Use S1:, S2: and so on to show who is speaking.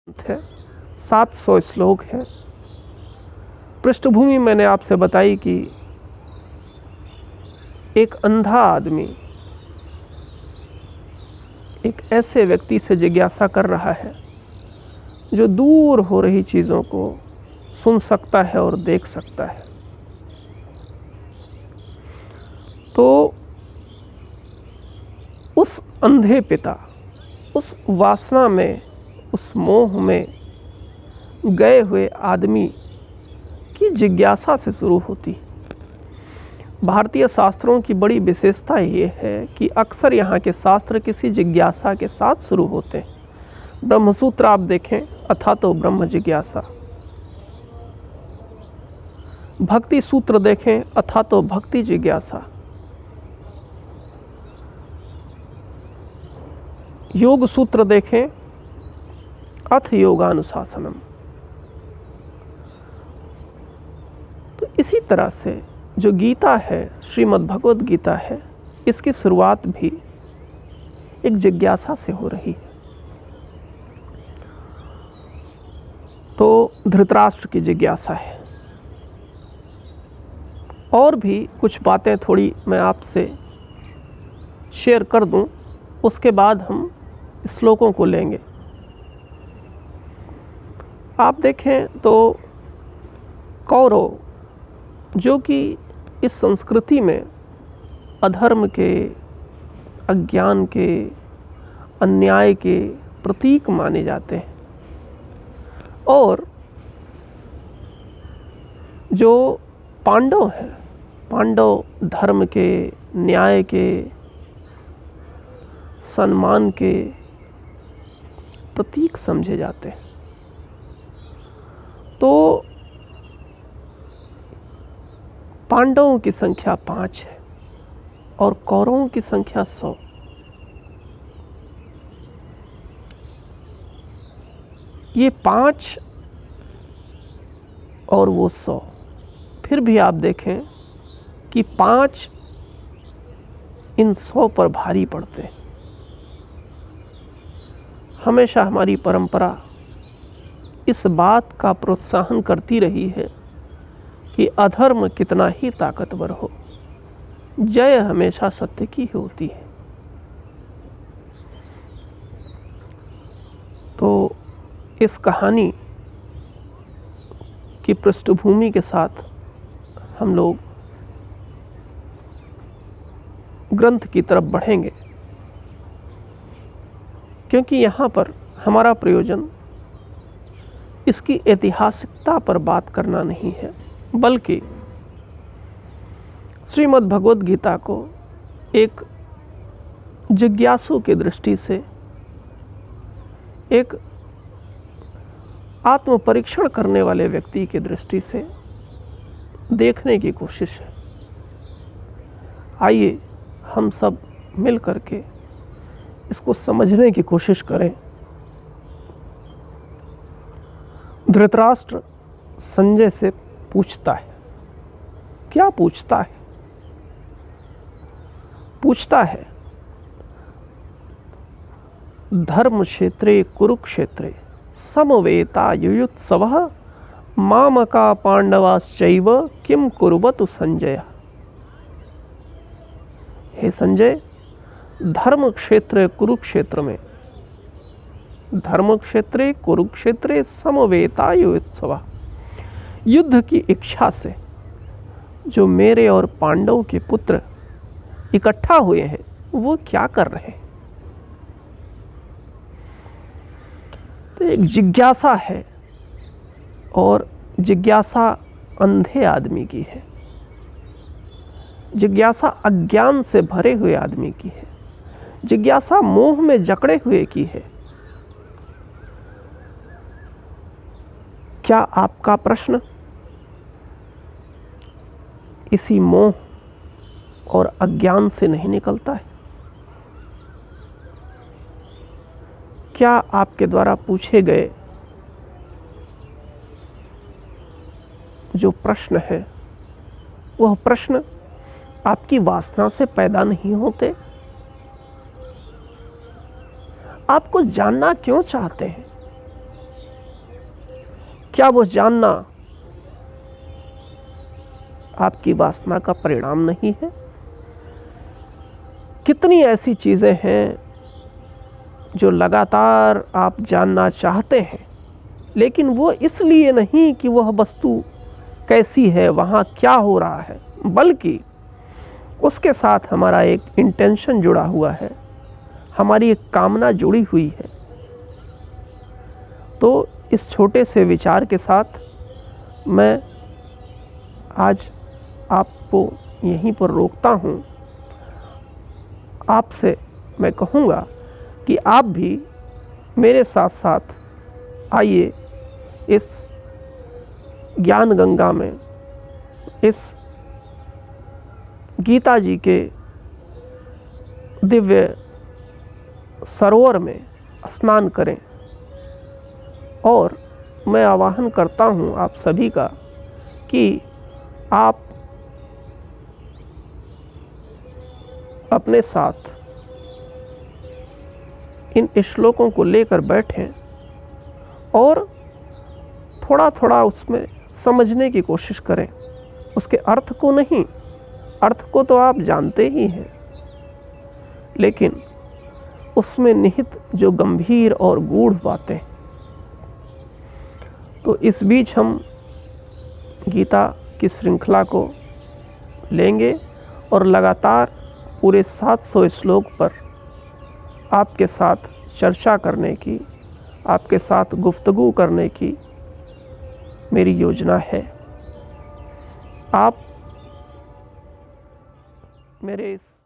S1: है, 700 श्लोक है। पृष्ठभूमि मैंने आपसे बताई कि एक अंधा आदमी एक ऐसे व्यक्ति से जिज्ञासा कर रहा है जो दूर हो रही चीज़ों को सुन सकता है और देख सकता है। तो उस अंधे पिता उस वासना में, उस मोह में गए हुए आदमी की जिज्ञासा से शुरू होती। भारतीय शास्त्रों की बड़ी विशेषता ये है कि अक्सर यहाँ के शास्त्र किसी जिज्ञासा के साथ शुरू होते हैं। ब्रह्मसूत्र आप देखें, अथा तो ब्रह्म जिज्ञासा। भक्ति सूत्र देखें, अथा तो भक्ति जिज्ञासा। योग सूत्र देखें, अथ योगानुशासनम। तो इसी तरह से जो गीता है, श्रीमद् भगवद गीता है, इसकी शुरुआत भी एक जिज्ञासा से हो रही है। तो धृतराष्ट्र की जिज्ञासा है। और भी कुछ बातें थोड़ी मैं आपसे शेयर कर दूं, उसके बाद हम श्लोकों को लेंगे। आप देखें तो कौरव, जो कि इस संस्कृति में अधर्म के, अज्ञान के, अन्याय के प्रतीक माने जाते हैं, और जो पांडव हैं, पांडव धर्म के, न्याय के, सम्मान के प्रतीक समझे जाते हैं। तो पांडवों की संख्या 5 है और कौरवों की संख्या 100। ये 5 और वो 100, फिर भी आप देखें कि 5 इन 100 पर भारी पड़ते हैं। हमेशा हमारी परंपरा इस बात का प्रोत्साहन करती रही है कि अधर्म कितना ही ताकतवर हो, जय हमेशा सत्य की होती है। तो इस कहानी की पृष्ठभूमि के साथ हम लोग ग्रंथ की तरफ बढ़ेंगे, क्योंकि यहाँ पर हमारा प्रयोजन इसकी ऐतिहासिकता पर बात करना नहीं है, बल्कि श्रीमद् भगवद गीता को एक जिज्ञासु की दृष्टि से, एक आत्म परीक्षण करने वाले व्यक्ति की दृष्टि से देखने की कोशिश है। आइए हम सब मिल करके इसको समझने की कोशिश करें। धृतराष्ट्र संजय से पूछता है, क्या पूछता है? पूछता है, धर्म क्षेत्रे कुरुक्षेत्रे समवेता युयुत्सवः मामका पांडवाश्चैव किम कुर्वतु संजय। हे संजय, धर्म क्षेत्र कुरुक्षेत्र में, धर्म क्षेत्रे कुरुक्षेत्रे समवेता युयुत्सवः, युद्ध की इच्छा से जो मेरे और पांडव के पुत्र इकट्ठा हुए हैं, वो क्या कर रहे हैं? तो एक जिज्ञासा है, और जिज्ञासा अंधे आदमी की है, जिज्ञासा अज्ञान से भरे हुए आदमी की है, जिज्ञासा मोह में जकड़े हुए की है। क्या आपका प्रश्न इसी मोह और अज्ञान से नहीं निकलता है? क्या आपके द्वारा पूछे गए जो प्रश्न है, वह प्रश्न आपकी वासना से पैदा नहीं होते? आपको जानना क्यों चाहते हैं? क्या वो जानना आपकी वासना का परिणाम नहीं है? कितनी ऐसी चीज़ें हैं जो लगातार आप जानना चाहते हैं, लेकिन वो इसलिए नहीं कि वह वस्तु कैसी है, वहाँ क्या हो रहा है, बल्कि उसके साथ हमारा एक इंटेंशन जुड़ा हुआ है, हमारी एक कामना जुड़ी हुई है। तो इस छोटे से विचार के साथ मैं आज आपको यहीं पर रोकता हूँ। आपसे मैं कहूँगा कि आप भी मेरे साथ साथ आइए इस ज्ञान गंगा में, इस गीता जी के दिव्य सरोवर में स्नान करें। और मैं आह्वान करता हूँ आप सभी का कि आप अपने साथ इन श्लोकों को लेकर बैठें और थोड़ा थोड़ा उसमें समझने की कोशिश करें। उसके अर्थ को नहीं, अर्थ को तो आप जानते ही हैं, लेकिन उसमें निहित जो गंभीर और गूढ़ बातें। तो इस बीच हम गीता की श्रृंखला को लेंगे और लगातार पूरे 700 श्लोक पर आपके साथ चर्चा करने की, आपके साथ गुफ्तगू करने की मेरी योजना है। आप मेरे इस